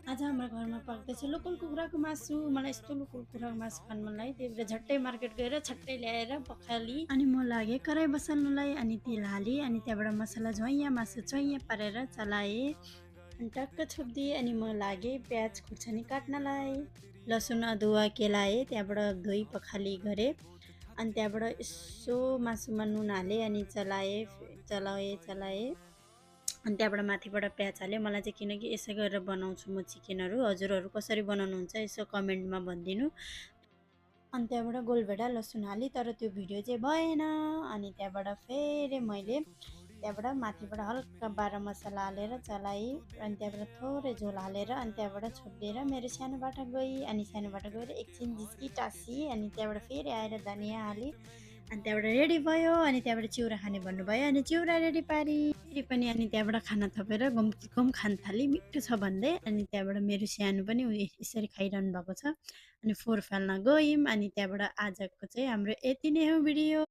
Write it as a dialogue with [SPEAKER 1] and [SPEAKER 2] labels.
[SPEAKER 1] आज हाम्रो घरमा पाक्दैछ लोकल कुखुराको मासु। मलाई यस्तो लोकल कुखुराको मासु खानु मन लाग्यो, त्यही भएर झट्टै मार्केट गएर छट्टै ल्याएर पखाली अनि म लागेँ कराई बसाल्नुलाई। अनि तेल हालेँ अनि त्यहाँबाट मसला झ्वाइँ मासु चैँ पारेर चलाएँ अनि टक्क छोपिदिएँ। अनि म लागेँ प्याज खुर्सानी काट्नलाई, लसुन अदुवा केलाएँ, त्यहाँबाट धोइ पखाली गरेँ। अनि त्यहाँबाट यसो मासुमा नुन हालेँ अनि चलाएँ अनि त्यहाँबाट माथिबाट प्याज हालेँ। मलाई चाहिँ किनकि यसै गरेर बनाउँछु म चिकनहरू। हजुरहरू कसरी बनाउनुहुन्छ यसो कमेन्टमा भनिदिनु। अनि त्यहाँबाट गोलभेडा लसुन हालेँ, तर त्यो भिडियो चाहिँ भएन। अनि त्यहाँबाट फेरि मैले त्यहाँबाट माथिबाट हल्का बाह्र मसला हालेर चलाएँ। अनि त्यहाँबाट थोरै झोल हालेर अनि त्यहाँबाट छोपिदिएर मेरो सानोबाट गएँ। अनि सानोबाट गएर एकछिन झिस्की टाँसी अनि त्यहाँबाट फेरि आएर धनियाँ हालेँ। अनि त्यहाँबाट रेडी भयो। अनि त्यहाँबाट चिउरा खाने भन्नुभयो अनि चिउरा रेडी पारी फेरि पनि। अनि त्यहाँबाट खाना थपेर गम खान थालेँ मिठो छ भन्दै। अनि त्यहाँबाट मेरो सानो पनि यसरी खाइरहनु भएको छ। अनि फोहोर फाल्न गयौँ। अनि त्यहाँबाट आजको चाहिँ हाम्रो यति नै हो भिडियो।